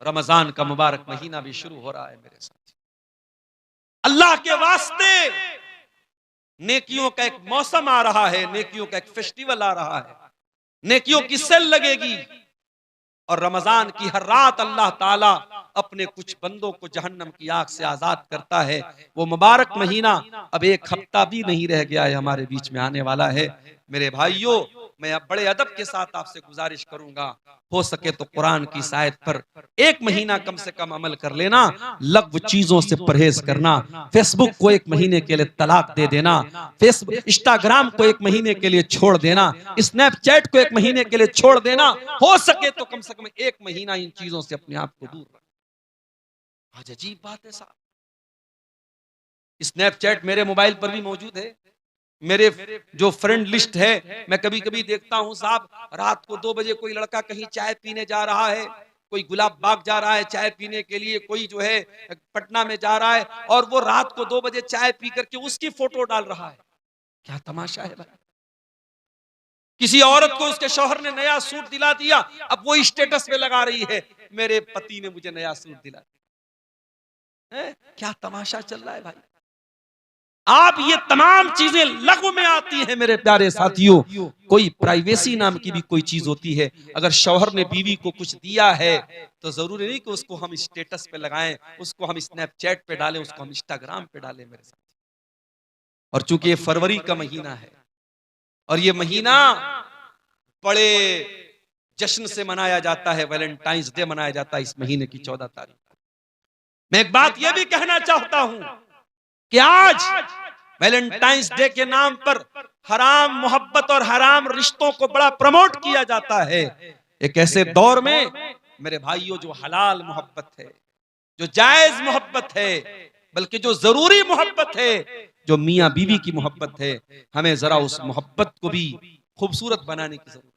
रमजान का मुबारक महीना भी शुरू हो रहा है मेरे साथ। अल्लाह के वास्ते नेकियों का एक मौसम आ रहा है, नेकियों का एक फेस्टिवल आ रहा है, नेकियों की सेल लगेगी। और रमजान की हर रात अल्लाह ताला अपने कुछ बंदों को जहन्नम की आग से आजाद करता है। वो मुबारक महीना अब एक हफ्ता भी नहीं रह गया है, हमारे बीच में आने वाला है। मेरे भाइयों, मैं अब बड़े अदब के साथ आपसे गुजारिश करूंगा, हो सके तो कुरान की शायद पर एक महीना कम से कम अमल कर लेना। लग्व चीजों से परहेज करना, फेसबुक को एक महीने के लिए तलाक दे देना, फेसबुक इंस्टाग्राम को एक महीने के लिए छोड़ देना, स्नैपचैट को एक महीने के लिए छोड़ देना। हो सके तो कम से कम एक महीना इन चीजों से अपने आप को दूर रखना। आज अजीब बात है साहब, स्नैपचैट मेरे मोबाइल पर भी मौजूद है। मेरे जो फ्रेंड लिस्ट है, मैं कभी कभी देखता हूं साहब, रात को 2 बजे कोई लड़का कहीं चाय पीने जा रहा है, कोई गुलाब बाग जा रहा है चाय पीने के लिए, कोई जो है पटना में जा रहा है, और वो रात को 2 बजे चाय पी करके उसकी फोटो डाल रहा है। क्या तमाशा है भाई। किसी औरत को उसके शौहर ने नया सूट दिला दिया, अब वो स्टेटस पे लगा रही है, मेरे पति ने मुझे नया सूट दिला दिया। क्या तमाशा चल रहा है भाई। आप ये तमाम चीजें लघु में आती हैं मेरे प्यारे साथियों। कोई प्राइवेसी नाम की भी कोई चीज होती है। अगर शौहर ने बीवी को कुछ दिया है तो जरूरी नहीं कि उसको हम स्टेटस पे लगाएं, उसको हम स्नैपचैट पे डालें, उसको हम इंस्टाग्राम पे डालें मेरे साथ। और चूंकि ये फरवरी का महीना है और ये महीना बड़े जश्न से मनाया जाता है, वैलेंटाइंस डे मनाया जाता है इस महीने की 14 तारीख को। मैं एक बात यह भी कहना चाहता हूं कि आज वैलेंटाइंस डे के नाम पर हराम मोहब्बत और हराम रिश्तों को बड़ा प्रमोट किया जाता है। एक ऐसे दौर में मेरे भाइयों, जो हलाल मोहब्बत है, जो जायज मोहब्बत है, बल्कि जो जरूरी मोहब्बत है, जो मियां बीवी की मोहब्बत है, हमें जरा उस मोहब्बत को भी खूबसूरत बनाने की जरूरत।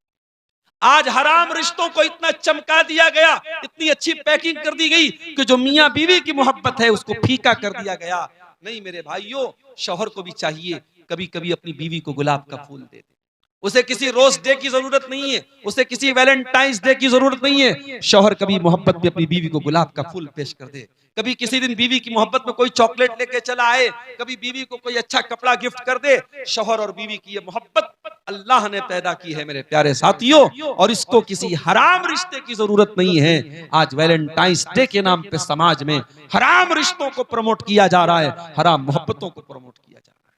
आज हराम रिश्तों को इतना चमका दिया गया, इतनी अच्छी पैकिंग कर दी गई कि जो मियां बीवी की मोहब्बत है उसको फीका कर दिया गया। नहीं मेरे भाइयों, शौहर को भी चाहिए कभी कभी अपनी बीवी को गुलाब का फूल दे दे। उसे किसी रोज डे की जरूरत नहीं है, उसे किसी वैलेंटाइंस डे की जरूरत नहीं है। शौहर कभी मोहब्बत में अपनी बीवी को गुलाब का फूल पेश कर दे, कभी किसी दिन बीवी की मोहब्बत में कोई चॉकलेट लेके चला आए, कभी बीवी को कोई अच्छा कपड़ा गिफ्ट कर दे। शौहर और बीवी की ये मोहब्बत अल्लाह ने पैदा की है मेरे प्यारे साथियों, और इसको किसी हराम रिश्ते की जरूरत नहीं है। आज वैलेंटाइंस डे के नाम पे समाज में हराम रिश्तों को प्रमोट किया जा रहा है, हराम मोहब्बतों को प्रमोट किया जा रहा है।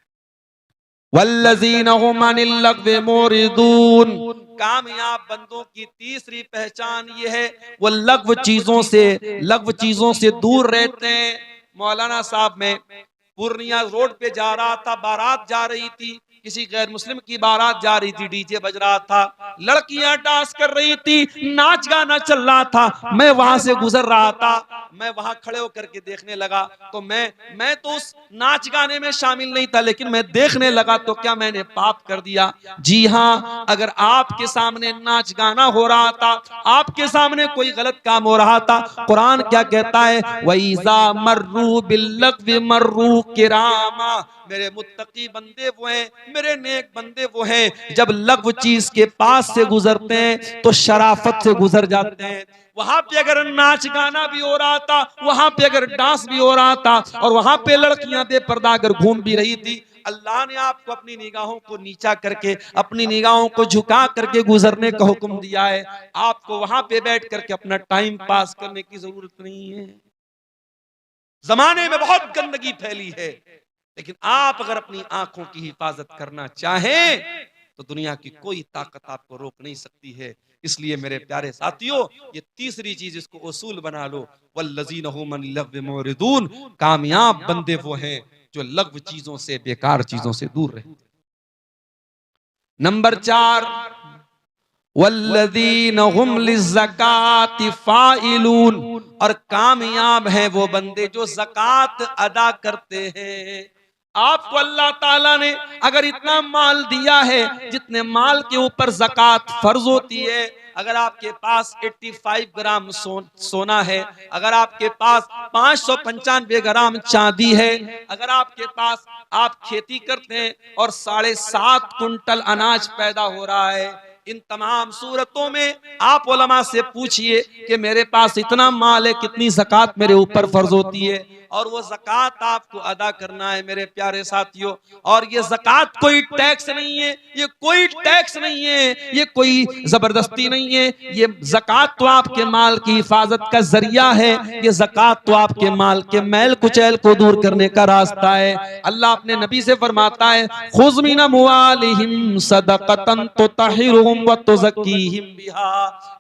वल्लज़ीना हुम अनिल लग़्वि मुरिदून। कामयाब बंदों की तीसरी पहचान ये है, वो लग़्व चीजों से दूर रहते हैं। मौलाना साहब, मैं पूर्णिया रोड पे जा रहा था, बारात जा रही थी, किसी गैर मुस्लिम की बारात जा रही थी, डीजे बज रहा था, लड़कियां डांस कर रही थी, नाच गाना चल रहा था। मैं वहां से गुजर रहा था, मैं वहां खड़े होकर के देखने लगा, तो मैं तो उस नाच गाने में शामिल नहीं था, लेकिन मैं देखने लगा तो क्या मैंने पाप कर दिया? जी हाँ, अगर आपके सामने नाच गाना हो रहा था, आपके सामने कोई गलत काम हो रहा था, कुरान क्या कहता है? वइज़ा मर्रू बिल्लग़्वि मर्रू किरामा। मेरे मुत्तकी बंदे वो हैं, मेरे नेक बंदे वो हैं, जब लग़्व चीज के पास से गुजरते हैं तो शराफत से गुजर जाते हैं। वहां पे अगर नाच गाना भी हो रहा था, वहां पे अगर डांस भी हो रहा था, और वहां पे लड़कियां बेपर्दा अगर घूम भी रही थी, अल्लाह ने आपको अपनी निगाहों को नीचा करके, अपनी निगाहों को झुका करके गुजरने का हुक्म दिया है। आपको वहां पे बैठ करके अपना टाइम पास करने की जरूरत नहीं है। जमाने में बहुत गंदगी फैली है, लेकिन आप अगर अपनी आंखों की हिफाजत करना चाहें तो दुनिया की कोई ताकत आपको रोक नहीं सकती है। इसलिए मेरे प्यारे साथियों, ये तीसरी चीज, इसको उसूल बना लो, वल्लज़ीना हुम अनिल लग़्वि मुरिदून। कामयाब बंदे वो हैं जो लग़्व चीजों से, बेकार चीजों से दूर रहे। नंबर 4, वल्लज़ीना हुम लिज़्ज़काति फ़ाइलून। और कामयाब हैं वो बंदे जो ज़कात अदा करते हैं। आपको अल्लाह ताला ने अगर इतना माल दिया है, जितने माल के ऊपर ज़कात फर्ज होती है, अगर आपके पास 85 ग्राम सोना है, अगर आपके पास 595 ग्राम चांदी है, अगर आपके पास, आप खेती करते हैं और 7.5 कुंटल अनाज पैदा हो रहा है, इन तमाम सूरतों में आप उलमा से पूछिए कि मेरे पास इतना माल है, कितनी ज़कात मेरे ऊपर फर्ज होती है, और वो ज़कात आपको अदा करना है मेरे प्यारे साथियों। और ये ज़कात कोई टैक्स नहीं है, ये कोई टैक्स नहीं है, ये कोई जबरदस्ती नहीं है। ये ज़कात तो आपके माल की हिफाजत का जरिया है, ये ज़कात तो आपके माल के मैल कुचैल को दूर करने का रास्ता है। अल्लाह अपने नबी से फरमाता है, खुज़ मिन अम्वालिहिम सदक़तन तुतहिरुहुम व तुज़क्कीहिम बिहा।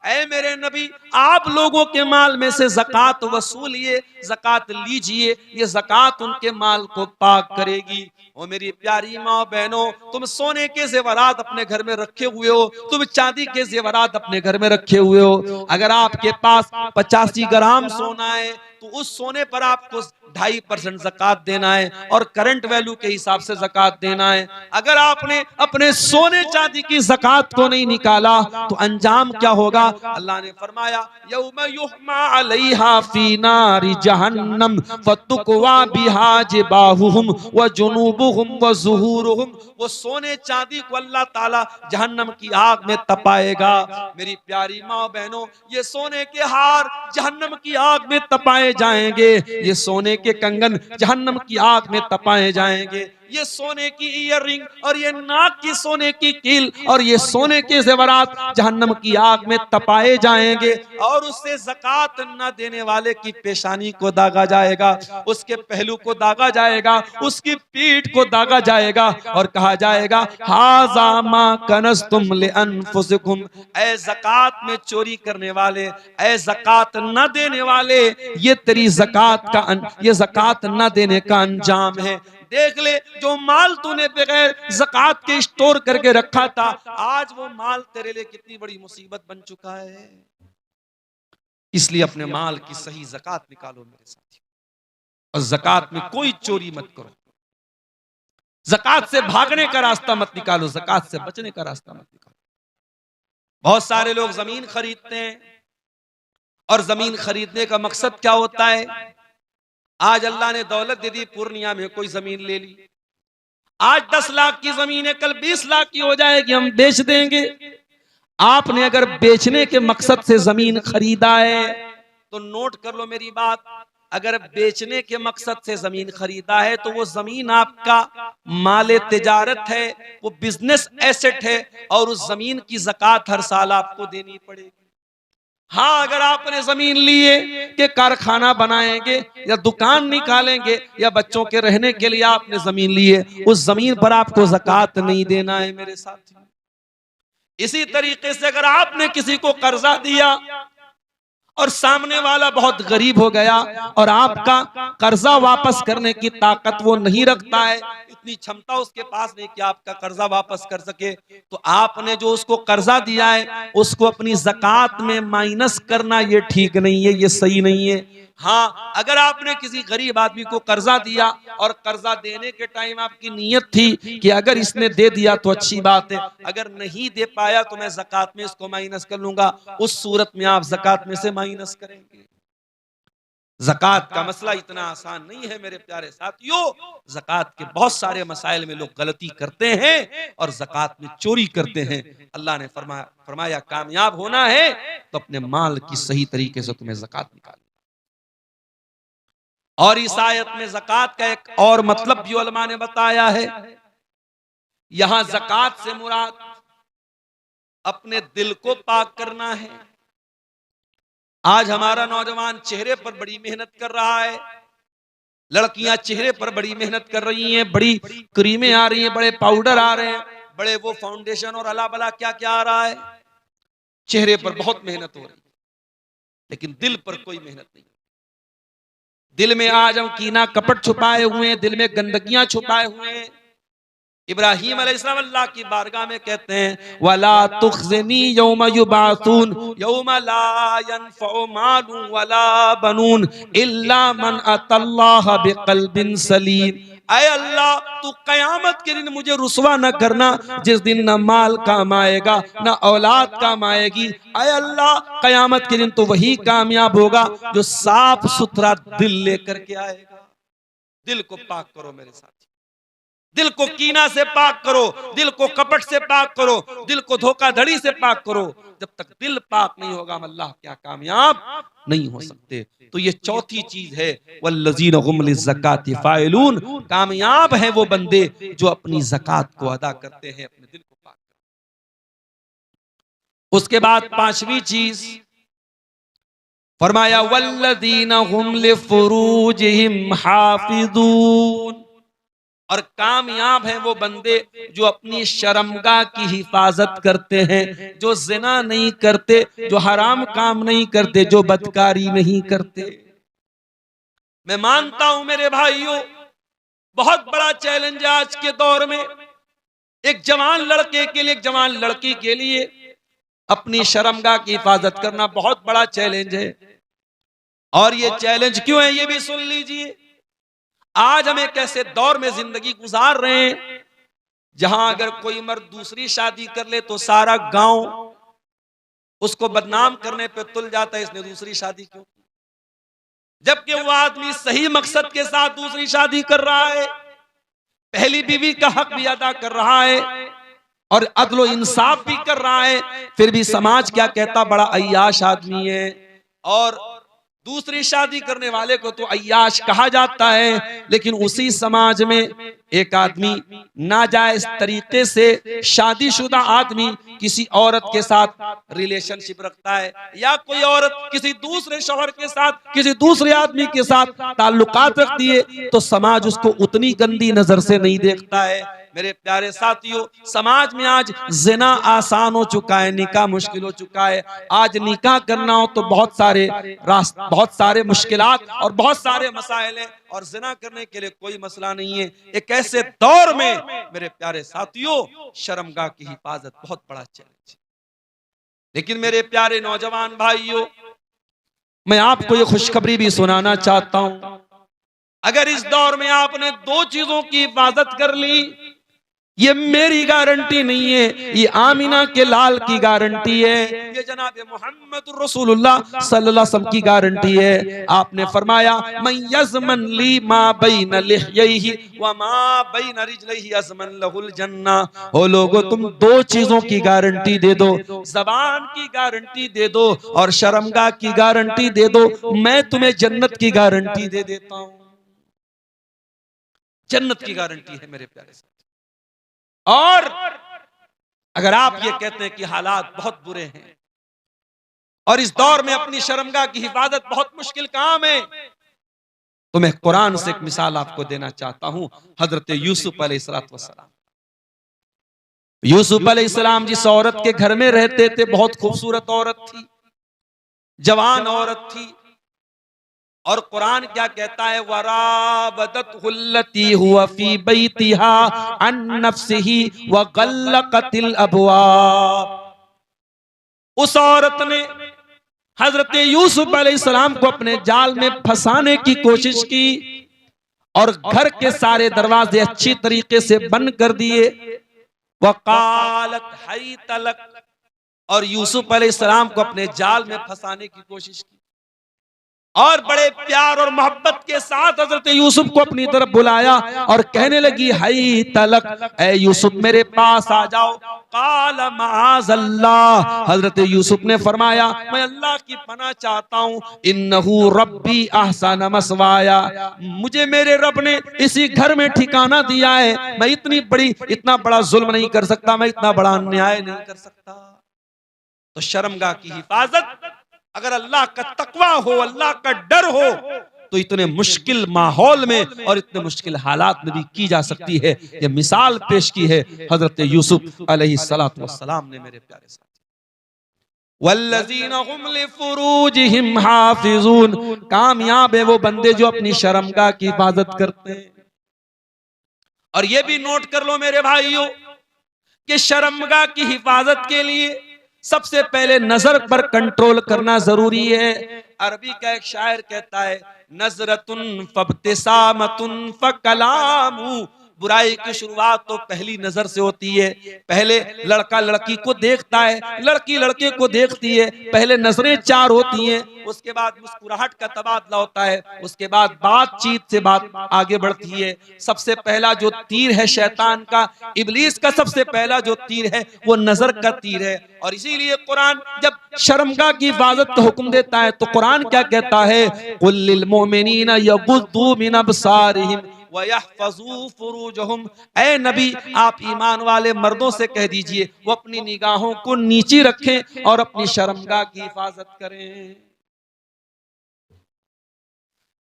ऐ मेरे नबी, आप लोगों के माल में से ज़कात वसूलिए, ज़कात लीजिए, ये ज़कात उनके माल को पाक करेगी। ओ मेरी प्यारी माँ बहनों, तुम सोने के जेवरात अपने घर में रखे हुए हो, तुम चांदी के जेवरात अपने घर में रखे हुए हो। अगर आपके पास 85 ग्राम सोना है तो उस सोने पर आपको 2.5% ज़कात देना है और करंट वैल्यू के हिसाब से ज़कात देना है। अगर आपने अपने सोने चांदी की ज़कात को नहीं निकाला तो अंजाम क्या होगा? अल्लाह ने फरमाया, यौम युहमा अलैहा फी नारि जहन्नम फतुक्वा बिहा जिबाहुहुम व जुनूबुहुम व ज़ुहूरुहुम। वो सोने चांदी को अल्लाह ताला जहन्नम की आग में तपाएगा। मेरी प्यारी माँ बहनों, ये सोने के हार जहन्नम की आग में तपाए जाएंगे, ये सोने के कंगन जहन्नम की आग में तपाए जाएंगे, ये सोने की ईयररिंग और ये नाक की सोने की कील और ये सोने के जेवरात जहन्नम की आग में तपाए जाएंगे। और उससे ज़कात न देने वाले की पेशानी को दागा जाएगा, उसके पहलू को दागा जाएगा, उसकी पीठ को दागा जाएगा और कहा जाएगा, हाज़ा मा कनज़्तुम लिअन्फुसिकुम। ऐ ज़कात में चोरी करने वाले, ऐ ज़कात न देने वाले, ये तेरी ये ज़कात न देने का अंजाम है। देख ले, जो माल तूने बगैर ज़कात के स्टोर करके रखा था, आज वो माल तेरे लिए कितनी बड़ी मुसीबत बन चुका है। इसलिए अपने माल की सही ज़कात निकालो मेरे साथियों, और ज़कात में कोई चोरी मत करो, ज़कात से भागने का रास्ता मत निकालो, ज़कात से बचने का रास्ता मत निकालो। बहुत सारे लोग जमीन खरीदते हैं और जमीन खरीदने का मकसद क्या होता है? आज अल्लाह ने दौलत दे दी, पूर्णिया में कोई जमीन ले ली, आज 10 लाख की जमीन है, कल 20 लाख की हो जाएगी, हम बेच देंगे। आपने अगर बेचने के मकसद से जमीन खरीदा है तो नोट कर लो मेरी बात, अगर बेचने के मकसद से जमीन खरीदा है तो वो जमीन आपका माले तिजारत है, वो बिजनेस एसेट है, और उस जमीन की ज़कात हर साल आपको देनी पड़ेगी। हाँ, अगर आपने जमीन लिए कि कारखाना बनाएंगे या दुकान निकालेंगे या बच्चों के रहने के लिए आपने जमीन ली है, उस जमीन पर आपको ज़कात नहीं देना है मेरे साथी। इसी तरीके से अगर आपने किसी को कर्जा दिया और सामने वाला बहुत गरीब हो गया और आपका कर्जा वापस करने की ताकत वो नहीं रखता है, इतनी क्षमता उसके पास नहीं कि आपका कर्जा वापस कर सके, तो आपने जो उसको कर्जा दिया है उसको अपनी ज़कात में माइनस करना, ये ठीक नहीं है, ये सही नहीं है। हाँ, अगर आपने किसी गरीब आदमी को कर्जा दिया और कर्जा देने के टाइम आपकी नीयत थी कि अगर इसने दे दिया तो अच्छी बात है, अगर नहीं दे पाया तो मैं ज़कात में इसको माइनस कर लूंगा, उस सूरत में आप ज़कात में से माइनस करेंगे। ज़कात का मसला इतना आसान नहीं है मेरे प्यारे साथियों। ज़कात के बहुत सारे मसाइल में लोग गलती करते हैं और ज़कात में चोरी करते हैं। अल्लाह ने फरमाया कामयाब होना है तो अपने माल की सही तरीके से तुम्हें ज़कात निकालनी। और इस आयत में ज़कात का एक और मतलब भी उलमा ने बताया है। यहां ज़कात से मुराद अपने दिल को पाक करना है। आज हमारा नौजवान चेहरे पर बड़ी मेहनत कर रहा है, लड़कियां चेहरे पर बड़ी मेहनत कर रही हैं, बड़ी क्रीमें आ रही हैं, बड़े पाउडर आ रहे हैं, बड़े वो फाउंडेशन और अला बला क्या क्या आ रहा है, चेहरे पर बहुत मेहनत हो रही है, लेकिन दिल पर कोई मेहनत नहीं। दिल में आज हम कीना कपट छुपाए हुए हैं, दिल में गंदगियां छुपाए हुए हैं। इब्राहीम अलैहिस्सलाम अल्लाह की बारगाह में कहते हैं, वला तुखज़नी यौम युबासून यौम ला यनफ़उ मालुन वला बनून इल्ला मन अतल्लाह बिक़ल्बिन सलीम। ऐ अल्लाह, तू कयामत के दिन मुझे रुसवा न करना, जिस दिन न माल काम आएगा न औलाद काम आएगी। ऐ अल्लाह, कयामत के दिन तो वही कामयाब होगा जो साफ सुथरा दिल लेकर के आएगा। दिल को पाक करो मेरे साथ। दिल को कीना से पाक करो, दिल को कपट से पाक करो, दिल को धोखाधड़ी से पाक करो। जब तक दिल पाक नहीं होगा हम अल्लाह क्या कामयाब नहीं हो सकते। तो ये चौथी चीज है, वल्लज़ीना हुम लिज़्ज़काति फ़ाइलून, कामयाब है वो बंदे जो अपनी ज़कात को अदा करते हैं, अपने दिल को पाक करते हैं। उसके बाद पांचवी चीज फरमाया, वल्लज़ीना हुम लिफ़ुरूजिहिम हाफ़िज़ून, और कामयाब हैं वो बंदे जो अपनी शर्मगाह की हिफाजत करते हैं, जो जिना नहीं करते, जो हराम काम नहीं करते, जो बदकारी नहीं करते। मैं मानता हूं मेरे भाइयों, बहुत बड़ा चैलेंज है आज के दौर में एक जवान लड़के के लिए, एक जवान लड़की के लिए अपनी शर्मगाह की हिफाजत करना बहुत बड़ा चैलेंज है। और ये चैलेंज क्यों है ये भी सुन लीजिए। आज हम एक ऐसे दौर में जिंदगी गुजार रहे हैं जहां अगर कोई मर्द दूसरी शादी कर ले तो सारा गांव उसको बदनाम करने पे तुल जाता है, इसने दूसरी शादी क्यों की, जबकि वो आदमी सही मकसद के साथ दूसरी शादी कर रहा है, पहली बीवी का हक भी अदा कर रहा है और अदलो इंसाफ भी कर रहा है, फिर भी समाज क्या कहता, बड़ा अय्याश आदमी है। और दूसरी शादी करने वाले को तो अय्याश कहा जाता है, लेकिन उसी समाज में एक आदमी नाजायज तरीके से शादीशुदा आदमी किसी औरत के साथ रिलेशनशिप रखता है, या कोई औरत किसी दूसरे शौहर के साथ किसी दूसरे आदमी के साथ ताल्लुकात रखती है, तो समाज उसको उतनी गंदी नजर से नहीं देखता है। मेरे प्यारे साथियों, समाज में आज जिना आसान हो चुका है, निकाह मुश्किल हो चुका है। आज निकाह करना हो तो बहुत सारे मुश्किलात और बहुत सारे मसाइल हैं, और जिना करने के लिए कोई मसला नहीं है। एक ऐसे दौर में मेरे प्यारे साथियों शर्मगाह की हिफाजत बहुत बड़ा चैलेंज है। लेकिन मेरे प्यारे नौजवान भाइयों, मैं आपको ये खुशखबरी भी सुनाना चाहता हूं, अगर इस दौर में आपने दो चीजों की हिफाजत कर ली, ये मेरी गारंटी नहीं है, ये आमिना के लाल की गारंटी है, ये जनाब मोहम्मद रसूलुल्लाह सल्लल्लाहु अलैहि वसल्लम की गारंटी है। आपने फरमाया, मैं यज़मन ली मा बैन लिह्यैहि व मा बैन रिजलैहि यज़मन लहुल जन्ना। ओ लोगों, तुम दो चीजों की गारंटी दे दो, जबान की गारंटी दे दो और शर्मगाह की गारंटी दे दो, मैं तुम्हें जन्नत की गारंटी दे देता हूं। जन्नत की गारंटी है मेरे प्यारे साथी। और अगर आप ये कहते हैं कि हालात बहुत बुरे हैं और इस दौर में अपनी शर्मगाह की हिफाजत बहुत मुश्किल काम है, तो मैं कुरान से एक मिसाल आपको देना चाहता हूं। हजरत यूसुफ अलैहिस्सलाम, यूसुफ अलैहिस्सलाम जिस औरत के घर में रहते थे, बहुत खूबसूरत औरत थी, जवान औरत थी, और कुरान क्या कहता है, वराबदतहुल्लती हुवा फी बैतिहा अन नफ्सिही व गल्लकतिल अबवाब। उस औरत ने हजरत यूसुफ अलैहिस्सलाम को अपने जाल में फंसाने की कोशिश की और घर के सारे दरवाजे अच्छी तरीके से बंद कर दिए। वकालत हैत लक, और यूसुफ अलैहिस्सलाम को अपने जाल में फंसाने की कोशिश की और बड़े प्यार और मोहब्बत के साथ हजरत यूसुफ को अपनी तरफ बुलाया और कहने लगी, हई तलक, ऐ यूसुफ मेरे पास आ जाओ। काल माअज़ल्लाह, हजरत यूसुफ ने फरमाया, मैं अल्लाह की पनाह चाहता हूँ, इन्नहु रब्बी अहसन मसवाया, मुझे मेरे रब ने इसी घर में ठिकाना दिया है, मैं इतना बड़ा जुल्म नहीं कर सकता, मैं इतना बड़ा अन्याय नहीं कर सकता। तो शर्मगाह की हिफाजत अगर अल्लाह का तकवा हो, अल्लाह का डर हो, तो इतने मुश्किल माहौल में और इतने मुश्किल हालात में भी की जा सकती है। ये मिसाल पेश की है हजरत यूसुफ अलैहिस्सलातु वस्सलाम ने। मेरे प्यारे साथी, वल्लज़ीना हुम लिफुरूजिहिम हाफिज़ून, कामयाब है वो बंदे जो अपनी शर्मगाह की हिफाजत करते हैं। और ये भी नोट कर लो मेरे भाइयों कि शर्मगाह की हिफाजत के लिए सबसे पहले नजर पर कंट्रोल करना जरूरी है। अरबी का एक शायर कहता है, नजरतुन फब्तिसामतुन फकलामु बुराई की शुरुआत तो पहली नजर से होती है। पहले लड़का लड़की को देखता है, लड़की लड़के को देखती है, पहले नजरें चार होती हैं, उसके बाद मुस्कुराहट का तबादला होता है, उसके बाद बातचीत से बात आगे बढ़ती है। सबसे पहला जो तीर है शैतान का, इब्लीस का सबसे पहला जो तीर है वो नजर का तीर है। और इसीलिए कुरान जब शर्मगाह की हिफाजत का हुक्म देता है तो कुरान क्या कहता है, कुल लिल मोमिनीना यगुद्दू मिन अबसारिहिम व यहफज़ू फुरूजहुम। ऐ नबी आप ईमान वाले मर्दों से कह दीजिए वो अपनी निगाहों को नीची रखें और अपनी शर्मगाह की हिफाजत करें।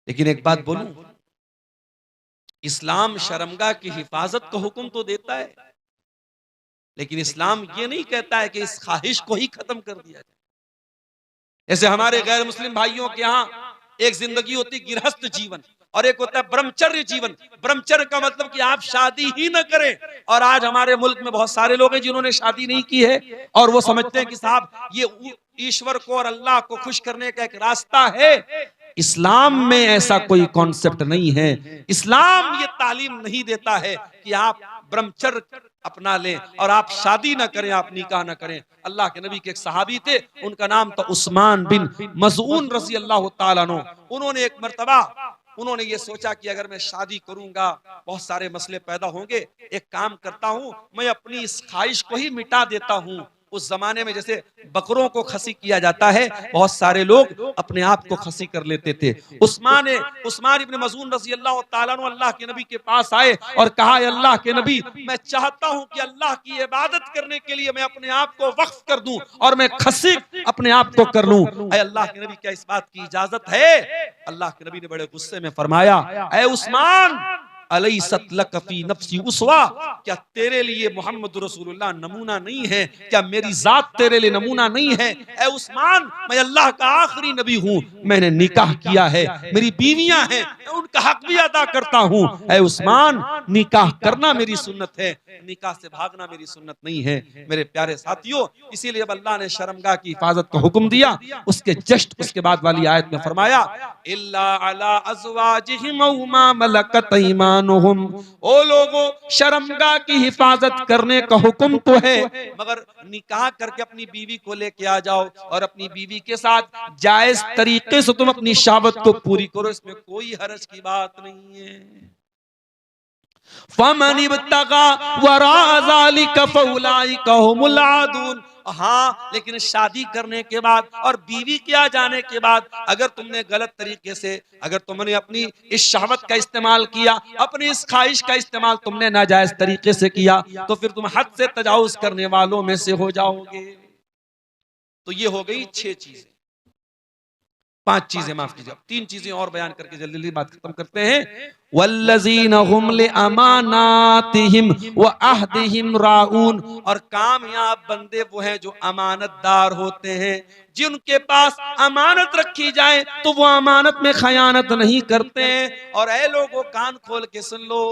लेकिन एक बात बोलूं, इस्लाम शर्मगाह की हिफाजत का हुक्म तो देता है, लेकिन इस्लाम ये नहीं कहता है कि इस ख्वाहिश को ही खत्म कर दिया जाए। जैसे हमारे गैर मुस्लिम भाइयों के यहाँ एक जिंदगी होती गृहस्थ जीवन और एक होता है ब्रह्मचर्य जीवन। ब्रह्मचर्य का मतलब कि आप शादी ही न करें। और आज हमारे मुल्क में बहुत सारे लोग हैं जिन्होंने शादी नहीं की है और वो समझते हैं कि साहब ये ईश्वर को और अल्लाह को खुश करने का एक रास्ता है। इस्लाम में ऐसा कोई कॉन्सेप्ट नहीं है। इस्लाम ये तालीम नहीं देता है कि आप ब्रह्मचर्य अपना लें और आप शादी ना करें, आप निकाह ना करें। अल्लाह के नबी के एक सहाबी थे, उनका नाम था उस्मान बिन मज़ऊन रज़ी अल्लाह ताला अन्हु। उन्होंने एक मर्तबा उन्होंने ये सोचा कि अगर मैं शादी करूंगा बहुत सारे मसले पैदा होंगे, एक काम करता हूं मैं अपनी इस ख्वाहिश को ही मिटा देता हूं। उस जमाने में जैसे बकरों को खसी किया जाता है, बहुत सारे लोग अपने आप को खसी कर लेते थे। उस्मान इब्न मज़ऊन रज़ी अल्लाह ताला अन्हु अल्लाह के नबी के पास आए और कहा, अल्लाह के नबी मैं चाहता हूं कि अल्लाह की इबादत करने के लिए मैं अपने आप को वक्फ कर दूं और मैं खसी अपने आप को कर लूं। अल्लाह के नबी क्या इस बात की इजाजत है? अल्लाह के नबी ने बड़े गुस्से में फरमाया, ऐ उस्मान अलैसत लक फी नफ्सी उसवा, क्या तेरे लिए मोहम्मद रसूलुल्लाह नमूना नहीं है? क्या मेरी जात तेरे लिए नमूना नहीं है? ऐ उस्मान मैं अल्लाह का आखिरी नबी हूं, मैंने निकाह किया है, मेरी बीवियां हैं, मैं उनका हक भी अदा करता हूं। ऐ उस्मान निकाह करना मेरी सुन्नत है, निकाह से भागना मेरी सुन्नत नहीं है। मेरे प्यारे साथियों, इसीलिए अब अल्लाह ने शर्मगाह की हिफाजत का हुक्म दिया। उसके जस्ट उसके बाद वाली आयत में फरमाया, इल्ला अला अज़वाजिहिम औ मा मलकत ऐमानुहुम। ओ लोगों, शर्मगाह की हिफाजत करने का हुक्म तो है, मगर निकाह करके अपनी बीवी को लेके आ जाओ और अपनी बीवी के साथ जायज तरीके से तुम अपनी शहावत को पूरी करो, इसमें कोई हरज की बात नहीं है। फमन इब्तगा वरा ज़ालिका फउलाइका हुमुल आदून। हाँ, लेकिन शादी करने के बाद और बीवी के आ जाने के बाद अगर तुमने गलत तरीके से, अगर तुमने अपनी इस शहवत का इस्तेमाल किया, अपनी इस ख्वाहिश का इस्तेमाल तुमने नाजायज तरीके से किया, तो फिर तुम हद से तजावुज करने वालों में से हो जाओगे। तो ये हो गई 6 चीजें, 5 चीजें, माफ कीजिए, 3 चीजें और बयान करके जल्दी जल्दी बात खत्म करते हैं। वल्लज़ीना हुम लिअमानातिहिम व अहदिहिम राऊन। और कामयाब बंदे वो हैं जो अमानतदार होते हैं, जिनके पास अमानत रखी जाए तो वो अमानत में खयानत नहीं करते हैं। और ऐ लोगों, कान खोल के सुन लो,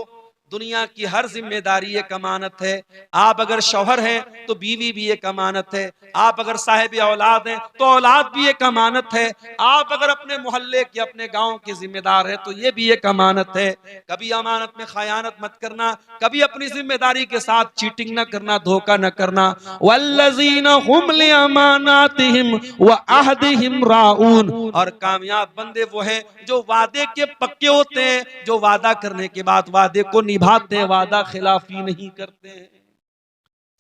दुनिया की हर जिम्मेदारी एक अमानत है। आप अगर शौहर हैं तो बीवी भी एक अमानत है, आप अगर साहिब औलाद हैं तो औलाद भी एक अमानत है, आप अगर अपने मोहल्ले के अपने गांव के जिम्मेदार हैं तो ये भी एक अमानत है। कभी अमानत में खयानत मत करना, कभी अपनी जिम्मेदारी के साथ चीटिंग न करना, धोखा न करना। वल्लज़ीना हुम लिअमानातिहिम व अहदिहिम राऊन। और कामयाब बंदे वो हैं जो वादे के पक्के होते हैं, जो वादा करने के बाद वादे को निभाते हैं, वादा खिलाफी नहीं करते हैं,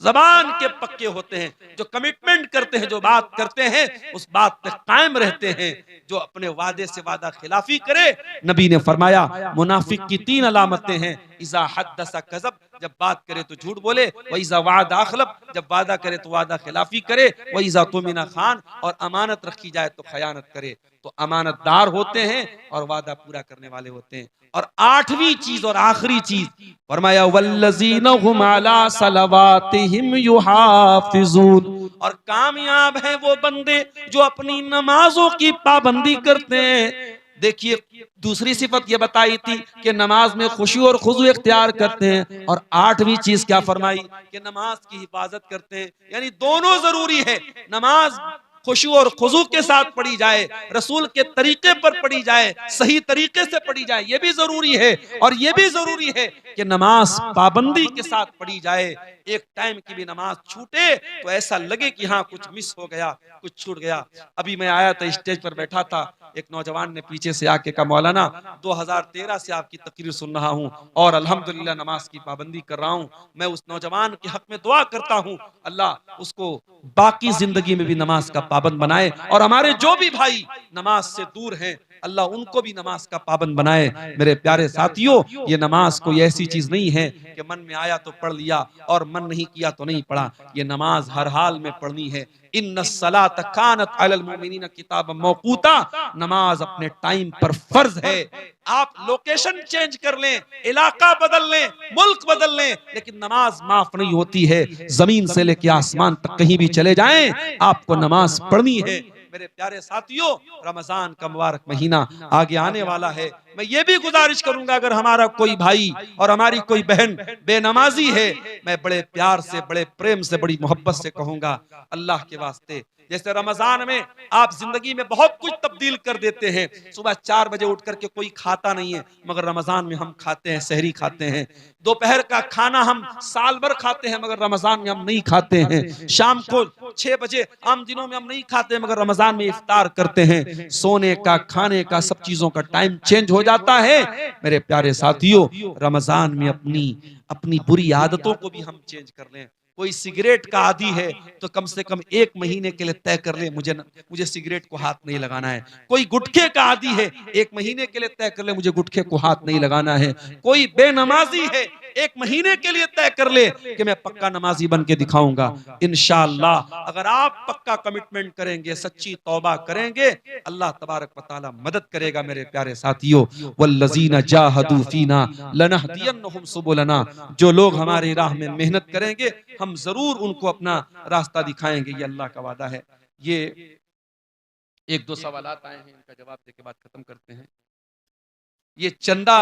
जबान के पक्के होते हैं, जो कमिटमेंट करते हैं, जो बात करते हैं उस बात पे कायम रहते हैं। जो अपने वादे से वादा खिलाफी करे, नबी ने फरमाया मुनाफिक की 3 अलामतें हैं। इज़ा हद्दसा कज़ब, जब बात करे तो झूठ बोले, व इज़ा वादा अखलफ, जब वादा करे तो वादा खिलाफी करे, व इज़ा तुमिना खान, और अमानत रखी जाए तो खयानत करे। तो अमानतदार होते हैं और वादा पूरा करने वाले होते हैं। और 8वीं चीज और आखिरी चीज फरमाया, वल्लज़ीना हुम अला सलवातिहिम युहाफिज़ून। और कामयाब हैं वो बंदे जो अपनी नमाजों की पाबंदी करते हैं। देखिए, दूसरी सिफत ये बताई थी कि नमाज में खुशू और खुजू इख्तियार करते हैं, और 8वीं चीज क्या फरमाई कि नमाज की हिफाजत करते हैं। यानी दोनों जरूरी है, नमाज खुशू और खुजू के साथ पढ़ी जाए, रसूल के तरीके पर पढ़ी जाए, सही तरीके से पढ़ी जाए, ये भी जरूरी है। और ये भी जरूरी है कि नमाज पाबंदी के साथ पढ़ी जाए। एक टाइम की भी नमाज छूटे तो ऐसा लगे कि हाँ कुछ मिस हो गया, कुछ छूट गया। अभी मैं आया था, स्टेज पर बैठा था, एक नौजवान ने पीछे से आके कहा, मौलाना 2013 से आपकी तकरीर सुन रहा हूँ और अल्हम्दुलिल्लाह नमाज की पाबंदी कर रहा हूँ। मैं उस नौजवान के हक में दुआ करता हूँ, अल्लाह उसको बाकी जिंदगी में भी नमाज का पाबंद बनाए, और हमारे जो भी भाई नमाज से दूर हैं अल्लाह उनको भी नमाज का पाबंद बनाए। मेरे प्यारे साथियों, ये नमाज कोई ऐसी चीज नहीं है कि मन में आया तो पढ़ लिया और मन नहीं किया तो नहीं पढ़ा। ये नमाज हर हाल में पढ़नी है। इन्नस्सलात कानत अलल मुमिनीना किताबन मौकूता, नमाज अपने टाइम पर फर्ज है। आप लोकेशन चेंज कर लें, इलाका बदल लें, मुल्क बदल लें, लेकिन नमाज माफ नहीं होती है। जमीन से लेकर आसमान तक कहीं भी चले जाएं, आपको नमाज पढ़नी है। मेरे प्यारे साथियों, रमजान का मुबारक महीना आगे आने वाला है। मैं ये भी गुजारिश करूंगा, अगर हमारा कोई भाई और हमारी कोई बहन बेनमाजी है, मैं बड़े प्यार से, बड़े प्रेम से, बड़ी मोहब्बत से कहूंगा, अल्लाह के वास्ते, जैसे रमजान में आप जिंदगी में बहुत कुछ तब्दील कर देते हैं। सुबह 4 बजे उठ करके कोई खाता नहीं है, मगर रमजान में हम खाते हैं, सहरी खाते हैं। दोपहर का खाना हम साल भर खाते हैं, मगर रमजान में हम नहीं खाते हैं। शाम को 6 बजे आम दिनों में हम नहीं खाते, मगर रमजान में इफ्तार करते हैं। सोने का, खाने का, सब चीजों का टाइम चेंज हो जाता है। मेरे प्यारे साथियों, रमजान में अपनी अपनी बुरी आदतों को भी हम चेंज कर लें। कोई सिगरेट का आदी है तो कम से कम 1 महीने के लिए तय कर ले, मुझे सिगरेट को हाथ नहीं लगाना है। कोई गुटखे का आदी है, 1 महीने के लिए तय कर ले, मुझे गुटखे को हाथ नहीं लगाना है। कोई बेनमाजी है, 1 महीने के लिए तय कर ले कि मैं पक्का नमाजी बन के दिखाऊंगा। इंशाअल्लाह अगर आप पक्का कमिटमेंट करेंगे, सच्ची तौबा करेंगे, अल्लाह तबारक व तआला मदद करेगा। मेरे प्यारे साथियों, वल्लज़ीना जाहदू फीना लनहदियन्नहुम सुबुलना, जो लोग हमारी राह में मेहनत करेंगे हम जरूर उनको अपना रास्ता दिखाएंगे, ये अल्लाह का वादा है। ये 1-2 सवालात आए हैं, इनका जवाब देके बात खत्म करते हैं। ये चंदा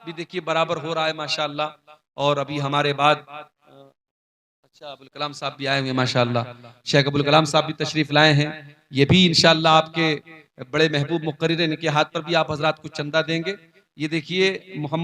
भी देखिए बराबर हो रहा है माशाअल्लाह, और अभी हमारे बाद अच्छा अबुल कलाम साहब भी आए हुए हैं माशाअल्लाह। शेख अबुल कलाम साहब भी तशरीफ लाए हैं। ये भी इंशाअल्लाह आपके बड़े महबूब मुकर्रिर, इनके हाथ पर भी आप हजरात कुछ चंदा देंगे। ये देखिए मोहम्मद